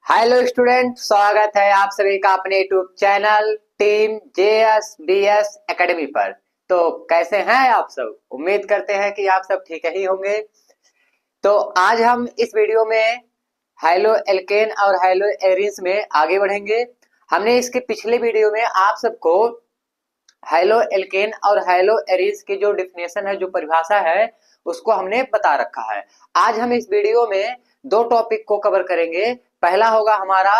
Hello student, स्वागत है आप सभी का अपने YouTube channel team JSBS academy पर। तो कैसे हैं आप सब? उम्मीद करते हैं कि आप सब ठीक ही होंगे। तो आज हम इस वीडियो में हाइलो एल्केन और हाइलो एरिन्स में आगे बढ़ेंगे। हमने इसके पिछले वीडियो में आप सबको हाइलो एल्केन और हाइलो एरिन्स की जो डिफिनेशन है, जो परिभाषा है, उसको हमने बता रखा है। आज हम इस वीडियो में दो टॉपिक को कवर करेंगे। पहला होगा हमारा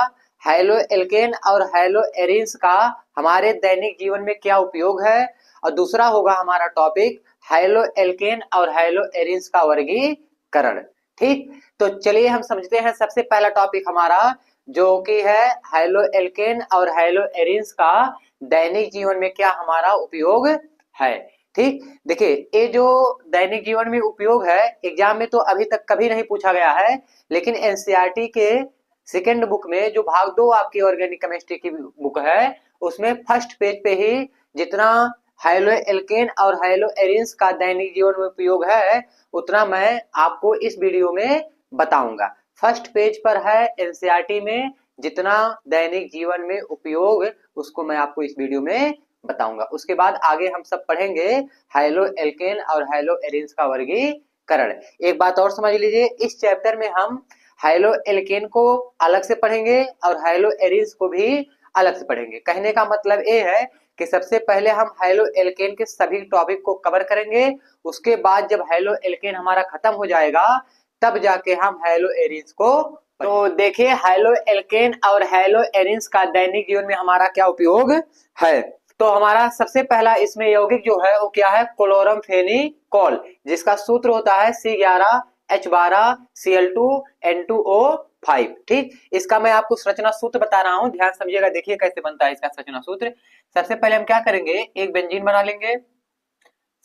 हाइलो एल्केन और हाइलो एरिन्स का हमारे दैनिक जीवन में क्या उपयोग है, और दूसरा होगा हमारा टॉपिक हाइलो एल्केन और हाइलो एरिन्स का वर्गीकरण। ठीक, तो चलिए हम समझते हैं। सबसे पहला टॉपिक हमारा जो कि है हाइलो एल्केन और हाइलो एरिन्स का दैनिक जीवन में क्या हमारा उपयोग है। ठीक, देखिए ये जो दैनिक जीवन में उपयोग है, एग्जाम में तो अभी तक कभी नहीं पूछा गया है, लेकिन एनसीईआरटी के सेकेंड बुक में जो भाग 2 आपकी ऑर्गेनिक केमिस्ट्री की बुक है, उसमें फर्स्ट पेज पे ही जितना हाइलो एल्केन और हाइलो एरिन्स का दैनिक जीवन में उपयोग है, उतना मैं आपको इस वीडियो में बताऊंगा। फर्स्ट पेज पर है एनसीईआरटी में जितना दैनिक जीवन में उपयोग, उसको मैं आपको इस वीडियो में बताऊंगा। उसके बाद आगे हम सब पढ़ेंगे हाइलो एल्केन और हाइलो एरिन्स का वर्गीकरण। एक बात और समझ लीजिए, इस चैप्टर में हम हाइलो एल्केन को अलग से पढ़ेंगे और हाइलो एरिन्स को भी अलग से पढ़ेंगे। कहने का मतलब ये है कि सबसे पहले हम हाइलो एल्केन के सभी टॉपिक को कवर करेंगे, उसके बाद जब हाइलो एल्केन हमारा खत्म हो जाएगा तब जाके हम हाइलो एरिन्स को। तो देखिए हाइलो एल्केन और हाइलो एरिन्स का दैनिक जीवन में हमारा क्या उपयोग है। तो हमारा सबसे पहला इसमें यौगिक जो है वो क्या है, क्लोरमफेनिकोल, जिसका सूत्र होता है C11H12Cl2N2O5। ठीक, इसका मैं आपको संरचना सूत्र बता रहा हूं, ध्यान समझिएगा। देखिए कैसे बनता है इसका संरचना सूत्र। सबसे पहले हम क्या करेंगे, एक बेंजीन बना लेंगे।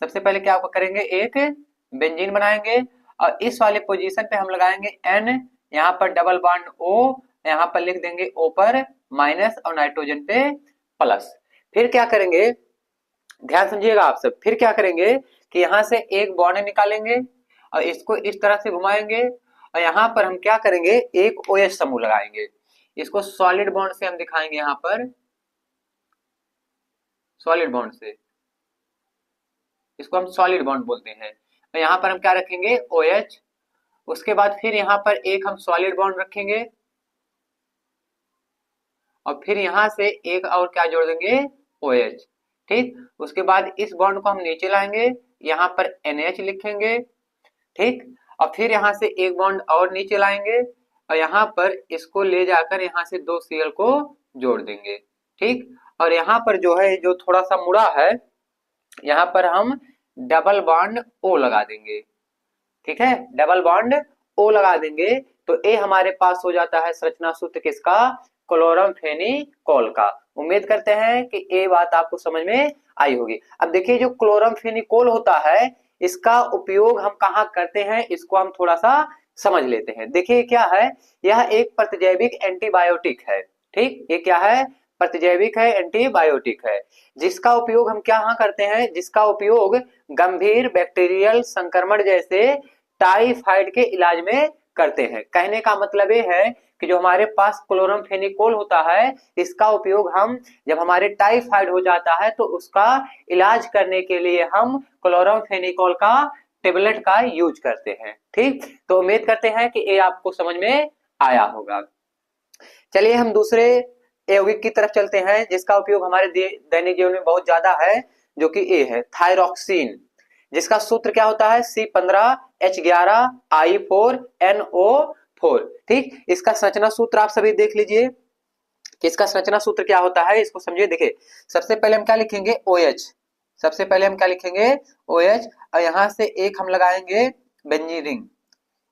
सबसे पहले क्या करेंगे, एक बेंजीन बनाएंगे और इस वाले पोजीशन पे हम लगाएंगे N, यहाँ पर डबल बॉन्ड O, यहाँ पर लिख देंगे O पर माइनस और नाइट्रोजन पे प्लस। फिर क्या करेंगे, ध्यान समझिएगा आप सब। फिर क्या करेंगे कि यहाँ से एक बॉन्ड निकालेंगे और इसको इस तरह से घुमाएंगे और यहाँ पर हम क्या करेंगे, एक OH समूह लगाएंगे। इसको सॉलिड बॉन्ड से हम दिखाएंगे, यहाँ पर सॉलिड बॉन्ड से, इसको हम सॉलिड बॉन्ड बोलते हैं। और यहाँ पर हम क्या रखेंगे, OH। उसके बाद फिर यहाँ पर एक हम सॉलिड बॉन्ड रखेंगे और फिर यहाँ से एक और क्या जोड़ देंगे, OH। ठीक, उसके बाद इस बॉन्ड को हम नीचे लाएंगे, यहाँ पर NH लिखेंगे। ठीक, और फिर यहाँ से एक बॉन्ड और नीचे लाएंगे और यहाँ पर इसको ले जाकर यहाँ से 2 Cl को जोड़ देंगे। ठीक, और यहाँ पर जो है जो थोड़ा सा मुड़ा है, यहाँ पर हम डबल बॉन्ड O लगा देंगे। ठीक है, डबल बॉन्ड O लगा देंगे तो ये हमारे पास हो जाता है संरचना सूत्र किसका, क्लोरमफेनिकोल का। उम्मीद करते हैं कि ये बात आपको समझ में आई होगी। अब देखिए जो क्लोरमफेनिकोल होता है, इसका उपयोग हम कहाँ करते हैं, इसको हम थोड़ा सा समझ लेते हैं। देखिए क्या है, यह एक प्रतिजैविक एंटीबायोटिक है। ठीक, ये क्या है, प्रतिजैविक है, एंटीबायोटिक है, जिसका उपयोग हम क्या करते हैं, जिसका उपयोग गंभीर बैक्टीरियल संक्रमण जैसे टाइफाइड के इलाज में करते हैं। कहने का मतलब ये है कि जो हमारे पास क्लोरमफेनिकोल होता है, इसका उपयोग हम जब हमारे टाइफाइड हो जाता है तो उसका इलाज करने के लिए हम क्लोरमफेनिकोल का टेबलेट का यूज करते हैं। ठीक, तो उम्मीद करते हैं कि ये आपको समझ में आया होगा। चलिए हम दूसरे यौगिक की तरफ चलते हैं जिसका उपयोग हमारे दैनिक जीवन में बहुत ज्यादा है, जो कि ए है थायरॉक्सिन, जिसका सूत्र क्या होता है, C15H11I4NO4। ठीक, इसका संरचना सूत्र आप सभी देख लीजिए कि इसका संरचना सूत्र क्या होता है, इसको समझिए। देखिए सबसे पहले हम क्या लिखेंगे, OH। सबसे पहले हम क्या लिखेंगे, OH, और यहाँ से एक हम लगाएंगे बेंजीन रिंग,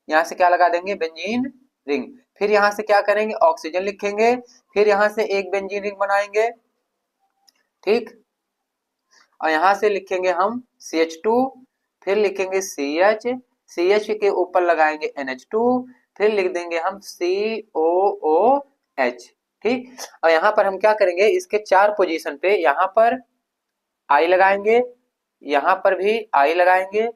यहाँ से क्या लगा देंगे, बेंजीन रिंग। फिर यहाँ से क्या करेंगे, ऑक्सीजन लिखेंगे। फिर यहाँ से एक बेंजीन रिंग बनाएंगे। ठीक, और यहाँ से लिखेंगे हम CH2, फिर लिखेंगे CH, CH के ऊपर लगाएंगे NH2, फिर लिख देंगे हम COOH। ठीक, और यहाँ पर हम क्या करेंगे, इसके 4 पोजीशन पे यहाँ पर I लगाएंगे, यहाँ पर भी I लगाएंगे,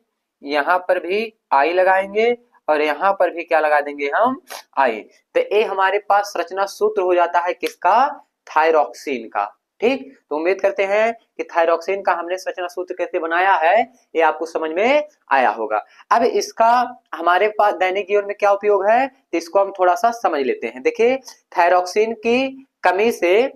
यहाँ पर भी I लगाएंगे और यहाँ पर भी क्या लगा देंगे हम, आई। तो ये हमारे पास रचना सूत्र हो जाता है किसका, थायरॉक्सिन का। ठीक, तो उम्मीद करते हैं कि थायरॉक्सिन का हमने रचना सूत्र कैसे बनाया है ये आपको समझ में आया होगा। अब इसका हमारे पास दैनिक जीवन में क्या उपयोग है, तो इसको हम थोड़ा सा समझ लेते हैं। देखिए, थायरॉक्सिन की कमी से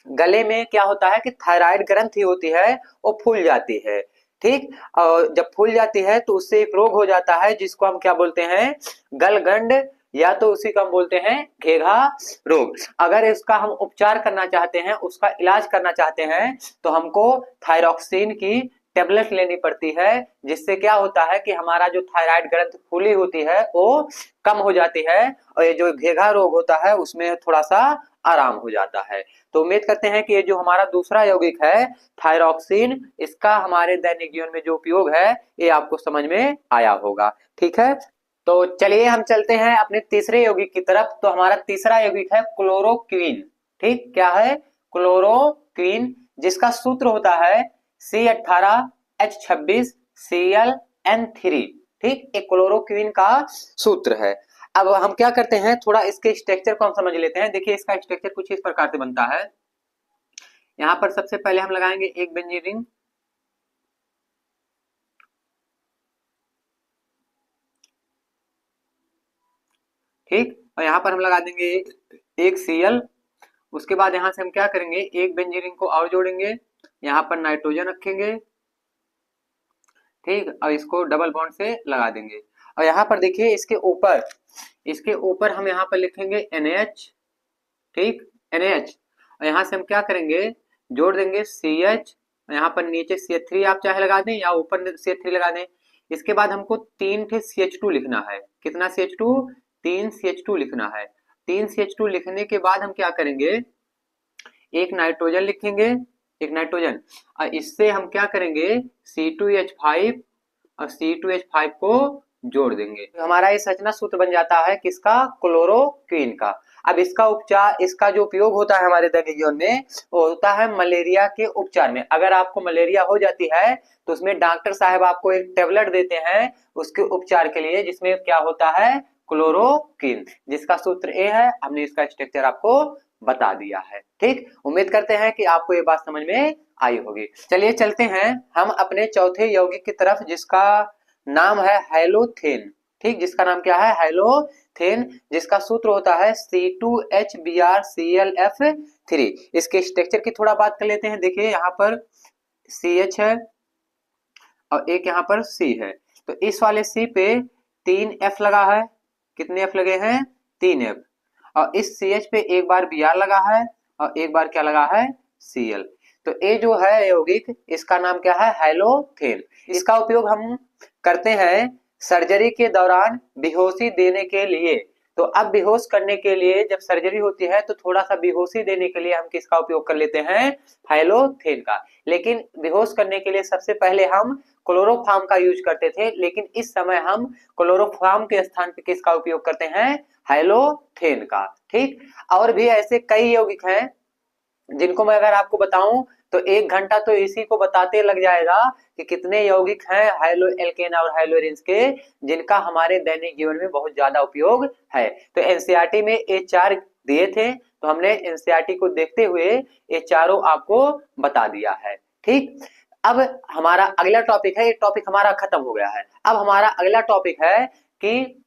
गले में क्या होता है कि थायराइड ग्रंथि होती है वो फूल जाती है। ठीक, और जब फूल जाती है तो उससे एक रोग हो जाता है जिसको हम क्या बोलते हैं, गलगंड, या तो उसी को हम बोलते हैं घेघा रोग। अगर इसका हम उपचार करना चाहते हैं, उसका इलाज करना चाहते हैं, तो हमको थायरॉक्सिन की टेबलेट लेनी पड़ती है, जिससे क्या होता है कि हमारा जो थायराइड ग्रंथ फूली होती है वो कम हो जाती है, और ये जो घेघा रोग होता है उसमें थोड़ा सा आराम हो जाता है। तो उम्मीद करते हैं कि ये जो हमारा दूसरा यौगिक है थायरॉक्सिन, इसका हमारे दैनिक जीवन में जो उपयोग है ये आपको समझ में आया होगा। ठीक है, तो चलिए हम चलते हैं अपने तीसरे यौगिक की तरफ। तो हमारा तीसरा यौगिक है क्लोरोक्वीन। ठीक, क्या है, क्लोरोक्वीन, जिसका सूत्र होता है C18H26Cl N3। ठीक, एक क्लोरोक्वीन का सूत्र है। अब हम क्या करते हैं, थोड़ा इसके स्ट्रक्चर को हम समझ लेते हैं। देखिए, इसका स्ट्रक्चर कुछ इस प्रकार से बनता है। यहाँ पर सबसे पहले हम लगाएंगे एक बेंजीन रिंग, ठीक, और यहाँ पर हम लगा देंगे एक Cl। उसके बाद यहाँ से हम क्या करेंगे, एक बेंजीन रिंग को और जोड़ेंगे, यहाँ पर नाइट्रोजन रखेंगे, ठीक, और इसको डबल बॉन्ड से लगा देंगे। और यहाँ पर देखिए इसके ऊपर हम यहाँ पर लिखेंगे NH, ठीक, NH, और यहाँ से हम क्या करेंगे, जोड़ देंगे CH, यहाँ पर नीचे CH3 आप चाहे लगा दें या ऊपर CH3 लगा दें। इसके बाद हमको 3 CH2 लिखना है। कितना CH2, 3 CH2 लिखना है। 3 CH2 लिखने के बाद हम क्या करेंगे, एक नाइट्रोजन लिखेंगे, एक नाइट्रोजन, और इससे हम क्या करेंगे C2H5 और C2H5 को जोड़ देंगे। हमारा ये रचना सूत्र बन जाता है किसका, क्लोरोक्वीन का। अब इसका उपचार, इसका जो उपयोग होता है हमारे दैनिक जीवन में, वो होता है मलेरिया के उपचार में। अगर आपको मलेरिया हो जाती है तो उसमें डॉक्टर साहब आपको एक टेबलेट देते हैं उसके उपचार के लिए, जिसमें क्या होता है, क्लोरोक्वीन, जिसका सूत्र ए है। हमने इसका स्ट्रक्चर आपको बता दिया है। ठीक, उम्मीद करते हैं कि आपको ये बात समझ में आई होगी। चलिए चलते हैं हम अपने चौथे यौगिक की तरफ, जिसका नाम है हैलोथेन। ठीक, जिसका नाम क्या है, हैलोथेन, जिसका सूत्र होता है C2HBrClF3। इसके स्ट्रक्चर की थोड़ा बात कर लेते हैं। देखिए, यहाँ पर CH है और एक यहाँ पर C है, तो इस वाले C पे 3 F लगा है। कितने F लगे हैं, 3 F, और इस CH पे एक बार Br लगा है और एक बार क्या लगा है, Cl। तो ये जो है यौगिक, इसका नाम क्या है, हैलोथेन। इसका उपयोग हम करते हैं सर्जरी के दौरान बेहोशी देने के लिए। तो अब बेहोश करने के लिए जब सर्जरी होती है तो थोड़ा सा बेहोशी देने के लिए हम किसका उपयोग कर लेते हैं, हैलोथेन का। लेकिन बेहोश करने के लिए सबसे पहले हम क्लोरोफॉर्म का यूज करते थे, लेकिन इस समय हम क्लोरोफॉर्म के स्थान पे किसका उपयोग करते हैं, हैलोथेन का। ठीक, और भी ऐसे कई यौगिक हैं जिनको मैं अगर आपको बताऊं तो 1 घंटा तो इसी को बताते लग जाएगा कि कितने यौगिक हैं हाइलो एल्केन और हाइलोरिन्स के, जिनका हमारे दैनिक जीवन में बहुत ज्यादा उपयोग है। तो एनसीईआरटी में ये 4 दिए थे, तो हमने एनसीईआरटी को देखते हुए ये चारों आपको बता दिया है। ठीक, अब हमारा अगला टॉपिक है, ये टॉपिक हमारा खत्म हो गया है। अब हमारा अगला टॉपिक है कि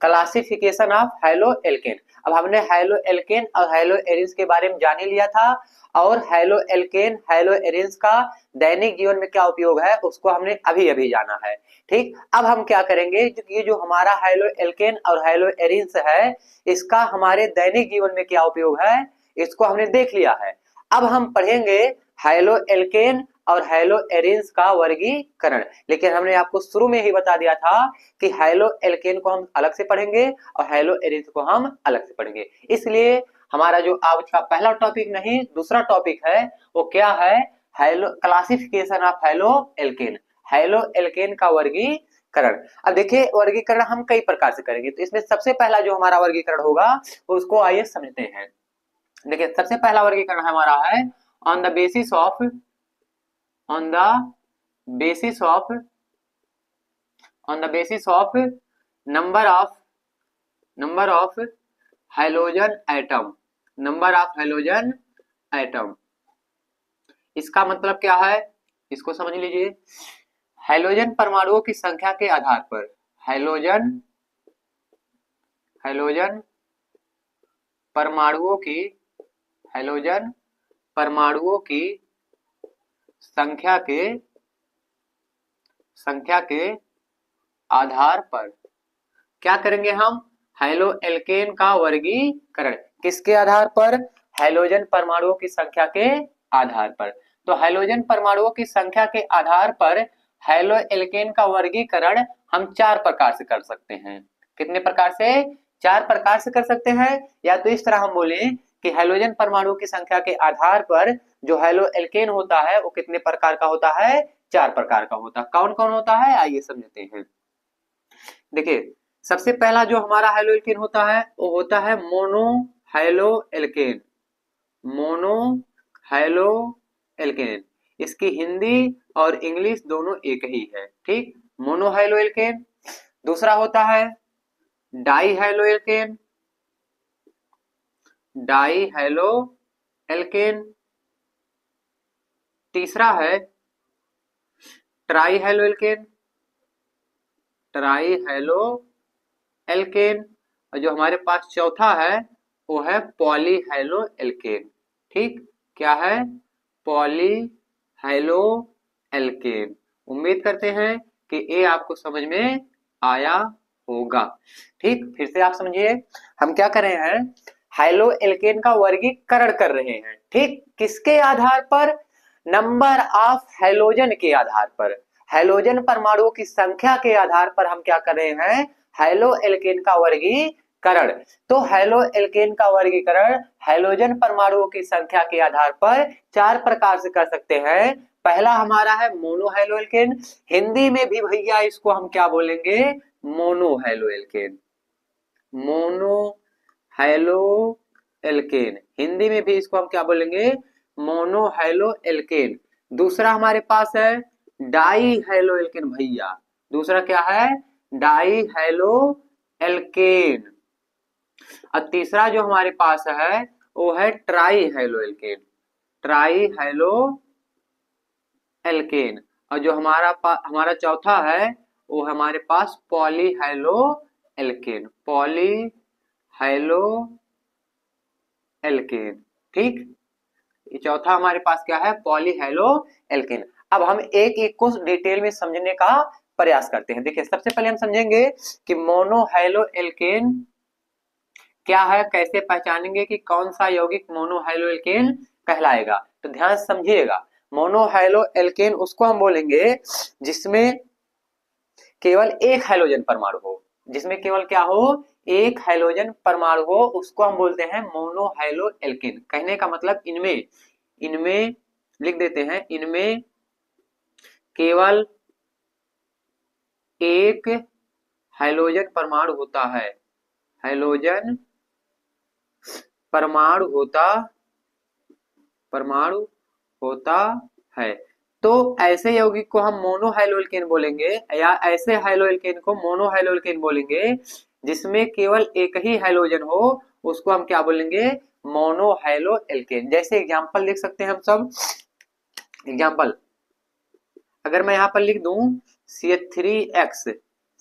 क्लासिफिकेशन ऑफ हाइलो एल्केन। अब हमने हाइलो एल्केन और हाइलो एरिन्स के बारे में जान ही लिया था, और हाइलो एल्केन हाइलो एरिन्स का दैनिक जीवन में क्या उपयोग है उसको हमने अभी अभी जाना है। ठीक, अब हम क्या करेंगे, ये जो हमारा हाइलो एल्केन और हाइलो एरिन्स है, इसका हमारे दैनिक जीवन में क्या उपयोग है इसको हमने देख लिया है। अब हम पढ़ेंगे हाइलो एल्केन और हाइलो एरिन्स का वर्गीकरण। लेकिन हमने आपको शुरू में ही बता दिया था कि हाइलो एल्केन को हम अलग से पढ़ेंगे और हाइलो एरिन्स को हम अलग से पढ़ेंगे। इसलिए हमारा जो आज का पहला टॉपिक नहीं दूसरा टॉपिक है वो क्या है, halo classification of halo alkane, halo alkane का वर्गीकरण। अब देखिए, वर्गीकरण हम कई प्रकार से करेंगे, तो इसमें सबसे पहला जो हमारा वर्गीकरण होगा उसको आइए समझते हैं। देखिए, सबसे पहला वर्गीकरण हमारा है on the basis of on the basis of number of hydrogen atom, number of hydrogen atom. इसका मतलब क्या है, इसको समझ लीजिए। हाइड्रोजन परमाणुओं की संख्या के आधार पर, हाइड्रोजन परमाणुओं की, हाइड्रोजन परमाणुओं की संख्या के आधार पर क्या करेंगे हम, हाइड्रो एल्केन का वर्गीकरण। किसके आधार पर, हाइड्रोजन परमाणुओं की संख्या के आधार पर। तो हाइड्रोजन परमाणुओं की संख्या के आधार पर हाइड्रो एल्केन का वर्गीकरण हम 4 प्रकार से कर सकते हैं। कितने प्रकार से, 4 प्रकार से कर सकते हैं। या तो इस तरह हम बोले कि हाइड्रोजन परमाणुओं की संख्या के आधार पर जो हाइड्रो एल्केन होता है वो कितने प्रकार का होता है, 4 प्रकार का होता है। कौन कौन होता है, आइए समझते हैं। देखिए, सबसे पहला जो हमारा हाइड्रो एल्केन होता है वो होता है mono hydro alkane, mono hydro alkane. इसकी हिंदी और इंग्लिश दोनों एक ही है, ठीक, मोनो हाइड्रो एल्केन। दूसरा होता है di hydro alkane, di hydro alkane. तीसरा है tri hydro alkane, tri hydro alkane. और जो हमारे पास चौथा है वो है पॉली हाइड्रो एल्केन, ठीक, क्या है, पॉली हाइड्रो एल्केन। उम्मीद करते हैं कि ये आपको समझ में आया होगा, ठीक। फिर से आप समझिए, हम क्या कर रहे हैं, हाइड्रो एल्केन का वर्गीकरण कर रहे हैं, ठीक, किसके आधार पर, नंबर ऑफ हाइड्रोजन के आधार पर, हाइड्रोजन परमाणुओं की संख्या के आधार पर हम क्या कर रहे हैं, हाइड्रो एल्केन का वर्गीकरण। तो हाइड्रो एल्केन का वर्गीकरण हाइड्रोजन परमाणुओं की संख्या के आधार पर 4 प्रकार से कर सकते हैं। पहला हमारा है मोनो हाइड्रो एल्केन, हिंदी में भी भैया इसको हम क्या बोलेंगे, mono hydro alkane, mono hydro alkane. Hindi में भी इसको हम क्या बोलेंगे, मोनो हाइड्रो एल्केन। दूसरा हमारे पास है डाई हाइड्रो एल्केन भैया, दूसरा क्या है, डाई हाइड्रो एल्केन। और तीसरा जो हमारे पास है वो है tri hydro alkane, tri hydro alkane. और जो हमारा चौथा है वो हमारे पास poly hydro alkane, poly hydro alkane, ठीक। ये चौथा हमारे पास क्या है, पॉली हाइड्रो एल्केन। अब हम एक एक को डिटेल में समझने का प्रयास करते हैं। देखिए, सबसे पहले हम समझेंगे कि मोनो हाइड्रो एल्केन क्या है, कैसे पहचानेंगे कि कौन सा यौगिक मोनो हाइड्रो एल्केन कहलाएगा। तो ध्यान से समझिएगा, मोनो हाइड्रो एल्केन उसको हम बोलेंगे जिसमें केवल एक हाइड्रोजन परमाणु हो, जिसमें केवल क्या हो, एक हाइड्रोजन परमाणु हो, उसको हम बोलते हैं मोनो हाइड्रो एल्केन। कहने का मतलब इनमें लिख देते हैं, इनमें केवल एक हाइड्रोजन परमाणु होता है, हाइड्रोजन परमाणु होता है। तो ऐसे यौगिक को हम मोनो हाइड्रो एल्केन बोलेंगे, या ऐसे हाइड्रो एल्केन को मोनो हाइड्रो एल्केन बोलेंगे जिसमें केवल एक ही हाइड्रोजन हो, उसको हम क्या बोलेंगे, मोनो हाइड्रो एल्केन। जैसे एग्जांपल लिख सकते हैं हम सब, एग्जांपल अगर मैं यहां पर लिख दूं CH3X,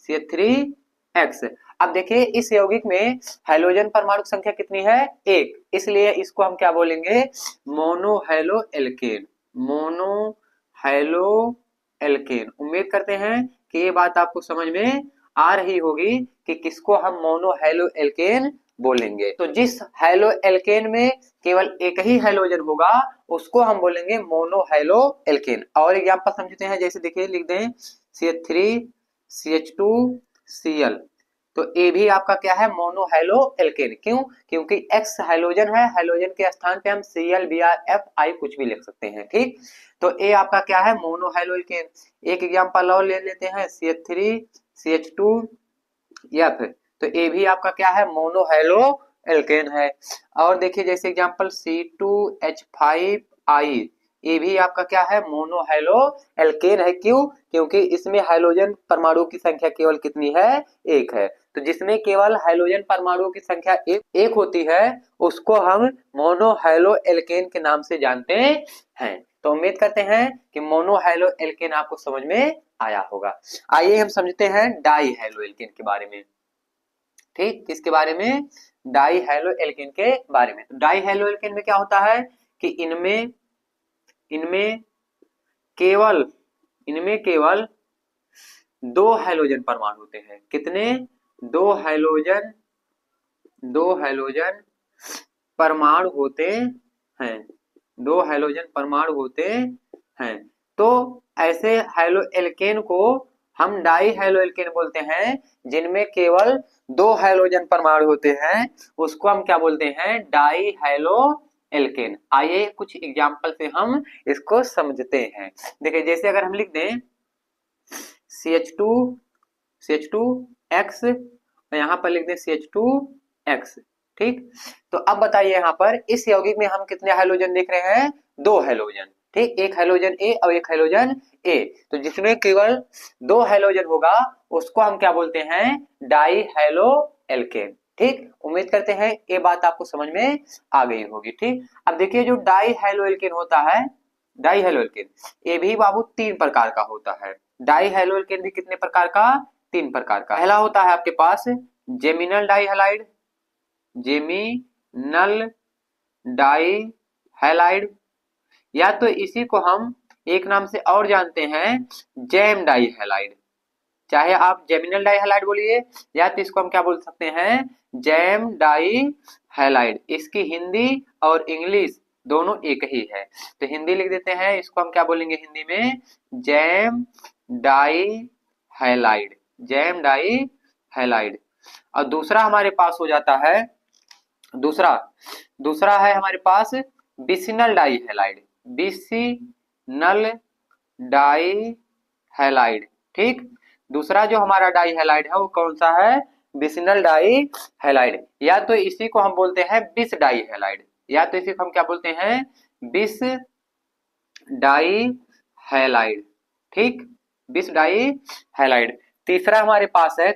CH3X। अब देखिए इस यौगिक में हाइड्रोजन परमाणु संख्या कितनी है, एक, इसलिए इसको हम क्या बोलेंगे, mono hydro alkane, mono hydro alkane. उम्मीद करते हैं कि ये बात आपको समझ में आ रही होगी कि किसको हम मोनो हाइड्रो एल्केन बोलेंगे। तो जिस हाइड्रो एल्केन में केवल एक ही हाइड्रोजन होगा उसको हम बोलेंगे मोनो हाइड्रो एल्केन। और एग्जांपल समझते हैं, जैसे देखिए लिख दें CH3CH2Cl। तो ये भी आपका क्या है, मोनो हाइड्रो एल्केन। क्यों, क्योंकि X हाइड्रोजन है, हाइड्रोजन के स्थान पे हम Cl, Br, F, I कुछ भी लिख सकते हैं, ठीक। तो ये आपका क्या है, मोनो हाइड्रो एल्केन। एक एग्जांपल और ले लेते हैं CH3CH2F। तो ये भी आपका क्या है, मोनो हाइड्रो एल्केन है। और देखिए जैसे एग्जांपल C2H5I, ये भी आपका क्या है, मोनो हैलो एल्केन है। क्यों? क्योंकि इसमें हाइड्रोजन परमाणु की संख्या केवल कितनी है, एक है। तो जिसमें केवल हाइड्रोजन परमाणु की संख्या एक होती है उसको हम मोनो हैलो एल्केन के नाम से जानते हैं। तो उम्मीद करते हैं कि मोनो हैलो एल्केन आपको समझ में आया होगा। आइए हम समझते हैं डाई हैलो एल्केन के बारे में। ठीक, किसके बारे में, डाई हैलो एल्केन के बारे में। तो डाई हैलो एल्केन में क्या होता है कि इनमें केवल दो हाइड्रोजन परमाणु होते हैं। कितने? दो हाइड्रोजन परमाणु होते हैं, दो हाइड्रोजन परमाणु होते हैं। तो ऐसे हैलो एल्केन को हम डाई हैलो एल्केन बोलते हैं। जिनमें केवल दो हाइड्रोजन परमाणु होते हैं उसको हम क्या बोलते हैं, डाई हैलो एल्केन। आइए कुछ एग्जांपल से हम इसको समझते हैं। देखिए, जैसे अगर हम लिख दें CH2X और यहाँ पर लिख दें CH2X। ठीक, तो अब बताइए यहाँ पर इस यौगिक में हम कितने हाइड्रोजन देख रहे हैं, दो हाइड्रोजन। ठीक, एक हाइड्रोजन ए और एक हाइड्रोजन ए। तो जिसमें केवल दो हाइड्रोजन होगा उसको हम क्या बोलते हैं, डाई हैलो एल्केन। ठीक, उम्मीद करते हैं ये बात आपको समझ में आ गई होगी। ठीक, अब देखिए जो डाई हैलो एल्केन होता है, डाई हैलो एल्केन ये भी बाबू तीन प्रकार का होता है। डाई हैलो एल्केन भी कितने प्रकार का, तीन प्रकार का। पहला होता है आपके पास geminal dihalide, geminal dihalide, या तो इसी को हम एक नाम से और जानते हैं जैम डाई हैलाइड। चाहे आप जेमिनल डाई हैलाइड बोलिए या तो इसको हम क्या बोल सकते हैं, जैम डाई हैलाइड। इसकी हिंदी और इंग्लिश दोनों एक ही है। तो हिंदी लिख देते हैं, इसको हम क्या बोलेंगे हिंदी में, gem dihalide, gem dihalide. और दूसरा हमारे पास हो जाता है, दूसरा है हमारे पास बिसिनल dihalide, vicinal die halide. ठीक, दूसरा जो हमारा डाई हैलाइड है वो कौन सा है, बिसिनल डाई हैलाइड। या तो इसी को हम बोलते हैं बिस डाई हैलाइड, या तो इसी को हम क्या बोलते हैं, बिस डाई हैलाइड। ठीक, बिस डाई हैलाइड। तीसरा हमारे पास है,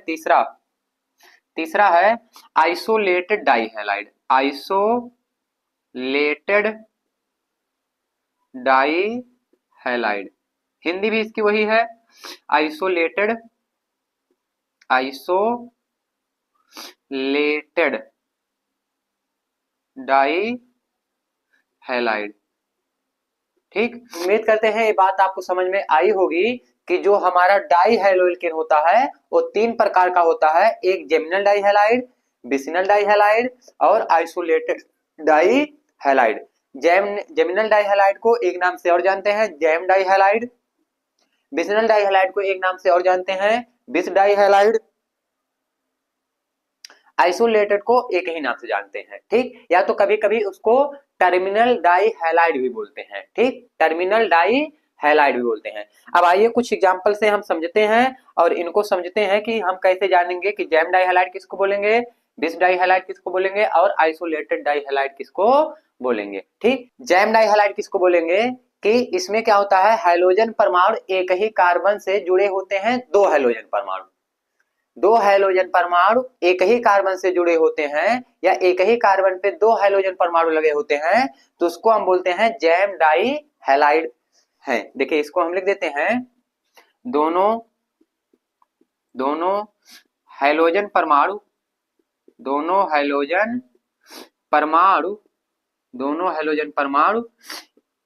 तीसरा है isolated dihalide, isolated dihalide. Hindi भी इसकी वही है, आइसोलेटेड डाई हैलाइड। ठीक, उम्मीद करते हैं ये बात आपको समझ में आई होगी कि जो हमारा डाई हैलो एल्केन होता है वो तीन प्रकार का होता है। एक geminal dihalide, vicinal dihalide और isolated dihalide. Geminal dihalide को एक नाम से और जानते हैं gem dihalide, vicinal dihalide को एक नाम से और जानते हैं बिस डाई हैलाइड, आइसोलेटेड को एक ही नाम से जानते हैं। ठीक, या तो कभी कभी उसको टर्मिनल डाई हैलाइड भी बोलते हैं। ठीक, टर्मिनल डाई हैलाइड भी बोलते हैं। अब आइए कुछ एग्जांपल से हम समझते हैं और इनको समझते हैं कि हम कैसे जानेंगे कि जैम डाई हैलाइड किसको बोलेंगे, बिस डाई हैलाइड किसको बोलेंगे और आइसोलेटेड डाई हैलाइड किसको बोलेंगे। ठीक, जैम डाई हैलाइड किसको बोलेंगे कि इसमें क्या होता है, हाइड्रोजन परमाणु एक ही कार्बन से जुड़े होते हैं, दो हाइड्रोजन परमाणु एक ही कार्बन से जुड़े होते हैं या एक ही कार्बन पे दो हाइड्रोजन परमाणु लगे होते हैं, तो उसको हम बोलते हैं जैम डाई हैलाइड है। देखिए इसको हम लिख देते हैं, दोनों हाइड्रोजन परमाणु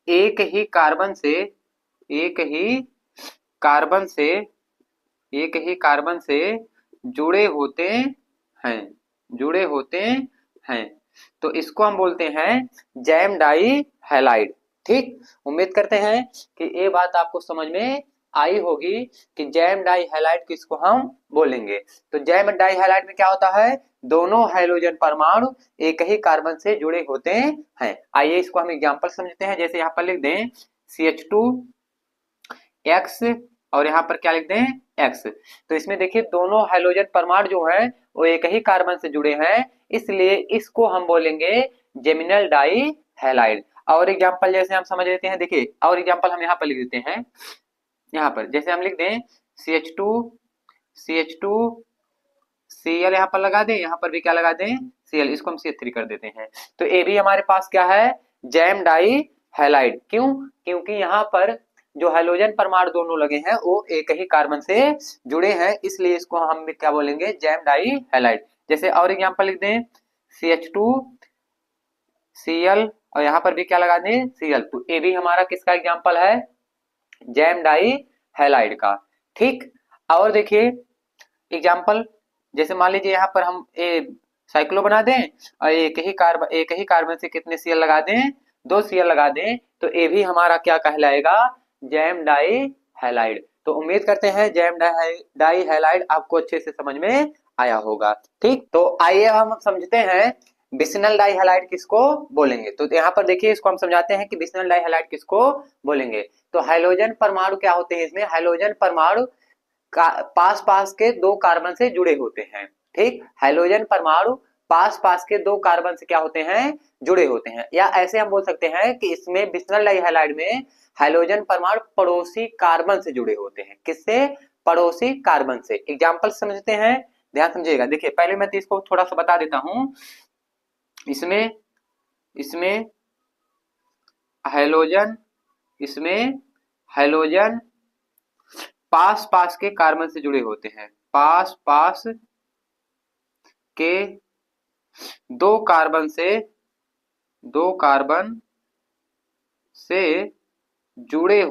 एक ही कार्बन से जुड़े होते हैं, तो इसको हम बोलते हैं जैम डाई हैलाइड। ठीक, उम्मीद करते हैं कि ये बात आपको समझ में आई होगी कि जैम डाई हैलाइड किसको हम बोलेंगे। तो जैम डाई हैलाइड में क्या होता है, दोनों हाइड्रोजन परमाणु एक ही कार्बन से जुड़े होते हैं। आइए इसको हम एग्जांपल समझते हैं। जैसे यहाँ पर लिख दें CH2X और यहाँ पर क्या लिख दें X। तो इसमें देखिए दोनों हाइड्रोजन परमाणु जो है वो एक ही कार्बन से जुड़े हैं, इसलिए इसको हम बोलेंगे जेमिनल डाई हैलाइड। और एग्जाम्पल जैसे हम समझ लेते हैं, देखिए और एग्जाम्पल हम यहाँ पर लिख देते हैं। यहाँ पर जैसे हम लिख दें CH2 Cl यहाँ पर लगा दें, यहाँ पर भी क्या लगा दें Cl, इसको हम CH3 कर देते हैं। तो ये भी हमारे पास क्या है, जैम डाई हैलाइड। क्यों? क्योंकि यहाँ पर जो हाइड्रोजन परमाणु दोनों लगे हैं वो एक ही कार्बन से जुड़े हैं, इसलिए इसको हम क्या बोलेंगे, जैम डाई हैलाइड। जैसे और एग्जांपल लिख दें CH2 Cl और यहाँ पर भी क्या लगा दें Cl, तो ये भी हमारा किसका एग्जांपल है, जैम डाई हैलाइड का। ठीक, और देखिए एग्जांपल जैसे मान लीजिए यहाँ पर हम साइक्लो बना दें और एक ही कार्बन से कितने Cl लगा दें, 2 Cl लगा दें, तो ये भी हमारा क्या कहलाएगा, जैम डाई हैलाइड। तो उम्मीद करते हैं जैम डाई हैलाइड आपको अच्छे से समझ में आया होगा। ठीक, तो आइए हम समझते हैं बिस्नल डाई हैलाइड किसको बोलेंगे। तो यहाँ पर देखिए इसको हम समझाते हैं कि बिस्नल डाई हैलाइड किसको बोलेंगे। तो हाइड्रोजन परमाणु क्या होते हैं, इसमें हाइड्रोजन परमाणु पास पास के 2 कार्बन से जुड़े होते हैं। ठीक, हाइड्रोजन परमाणु पास पास के 2 कार्बन से क्या होते हैं, जुड़े होते हैं। या ऐसे हम बोल सकते हैं कि इसमें बिस्नल डाई हैलाइड में हाइड्रोजन परमाणु पड़ोसी कार्बन से जुड़े होते हैं। किससे, पड़ोसी कार्बन से। एग्जाम्पल समझते हैं, ध्यान समझिएगा। देखिए पहले मैं तो इसको थोड़ा सा बता देता हूं। इसमें हाइड्रोजन पास पास के कार्बन से जुड़े होते हैं, पास पास के 2 कार्बन से जुड़े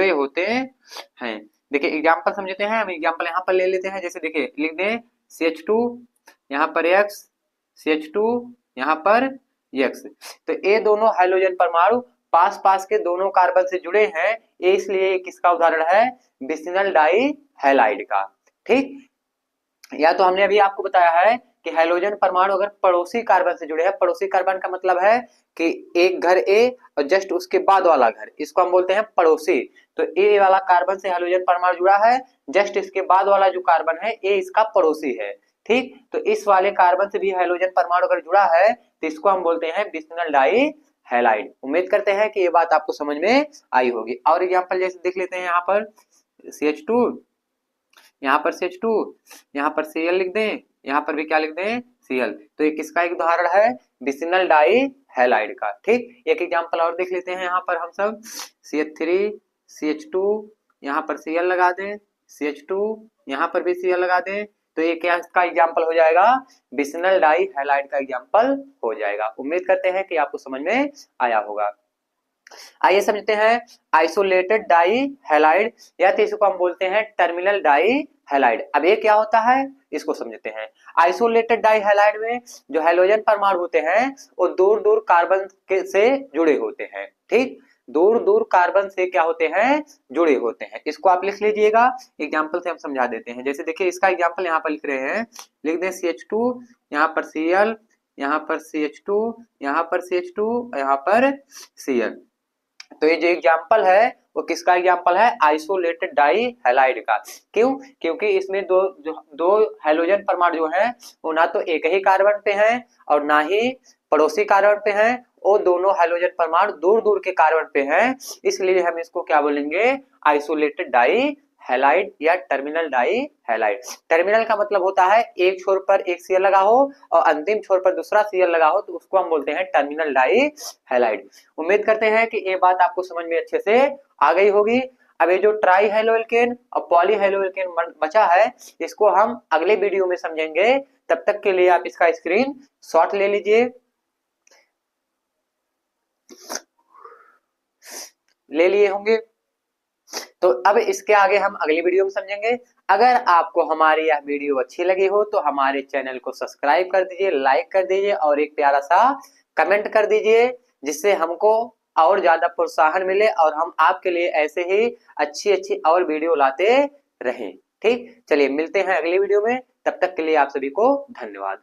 होते हैं। देखिए एग्जाम्पल समझते हैं, हम एग्जाम्पल यहाँ पर ले लेते हैं। जैसे देखिए लिख दें CH2 यहाँ पर X, CH2 यहाँ पर X। तो ये दोनों हाइड्रोजन परमाणु पास पास के दोनों कार्बन से जुड़े हैं, ये इसलिए किसका उदाहरण है, बिस्नल डाई हैलाइड का। ठीक, या तो हमने अभी आपको बताया है कि हाइड्रोजन परमाणु अगर पड़ोसी कार्बन से जुड़े हैं, पड़ोसी कार्बन का मतलब है कि एक घर ए और जस्ट उसके बाद वाला घर, इसको हम बोलते हैं पड़ोसी। तो ए वाला कार्बन से हाइड्रोजन परमाणु जुड़ा है, जस्ट इसके बाद वाला जो कार्बन है ए इसका पड़ोसी है। ठीक, तो इस वाले कार्बन से भी हाइड्रोजन परमाणु अगर जुड़ा है तो इसको हम बोलते हैं बिस्नल डाई हैलाइड। उम्मीद करते हैं कि ये बात आपको समझ में आई होगी। और एग्जांपल जैसे देख लेते हैं, यहाँ पर CH2 यहाँ पर CH2 यहाँ पर Cl लिख दें, यहाँ पर भी क्या लिख दें Cl। तो ये किसका एक उदाहरण है, बिस्नल डाई हैलाइड का। ठीक, एक एग्जांपल और देख लेते हैं। यहाँ पर हम सब CH3 CH2 यहाँ पर Cl लगा दें, CH2 यहाँ पर भी Cl लगा दें, तो ये क्या इसका एग्जांपल हो जाएगा, बिस्नल डाई हैलाइड का एग्जांपल हो जाएगा। उम्मीद करते हैं कि आपको समझ में आया होगा। आइए समझते हैं आइसोलेटेड डाई हैलाइड, या तो इसको हम बोलते हैं टर्मिनल डाई हैलाइड। अब ये क्या होता है इसको समझते हैं। आइसोलेटेड डाई हैलाइड में जो हाइड्रोजन परमाणु होते हैं वो दूर दूर कार्बन से जुड़े होते हैं। ठीक, दूर दूर कार्बन से क्या होते हैं, जुड़े होते हैं। इसको आप लिख लीजिएगा, एग्जांपल से हम समझा देते हैं। जैसे देखिए इसका एग्जांपल यहाँ पर लिख रहे हैं, लिख दें CH2 यहाँ पर Cl, यहाँ पर CH2 यहाँ पर CH2 यहाँ पर Cl। तो ये जो एग्जांपल है वो किसका एग्जांपल है, आइसोलेटेड डाई हैलाइड का। क्यों? क्योंकि इसमें दो हाइड्रोजन परमाणु जो हैं वो ना तो एक ही कार्बन पे हैं और ना ही पड़ोसी कार्बन पे हैं, वो दोनों हाइड्रोजन परमाणु दूर दूर के कार्बन पे हैं, इसलिए हम इसको क्या बोलेंगे, आइसोलेटेड डाई हैलाइड या टर्मिनल डाई हैलाइड। टर्मिनल का मतलब होता है एक छोर पर एक Cl लगा हो और अंतिम छोर पर दूसरा Cl लगा हो, तो उसको हम बोलते हैं टर्मिनल डाई हैलाइड। उम्मीद करते हैं कि ये बात आपको समझ में अच्छे से आ गई होगी। अब ये जो ट्राई हैलोएल्केन और पॉली हैलोएल्केन बचा है इसको हम अगले वीडियो में समझेंगे। तब तक के लिए आप इसका स्क्रीन शॉट ले लीजिए, ले लिए होंगे। तो अब इसके आगे हम अगली वीडियो में समझेंगे। अगर आपको हमारी यह वीडियो अच्छी लगी हो तो हमारे चैनल को सब्सक्राइब कर दीजिए, लाइक कर दीजिए और एक प्यारा सा कमेंट कर दीजिए, जिससे हमको और ज्यादा प्रोत्साहन मिले और हम आपके लिए ऐसे ही अच्छी अच्छी और वीडियो लाते रहें। ठीक, चलिए मिलते हैं अगली वीडियो में, तब तक के लिए आप सभी को धन्यवाद।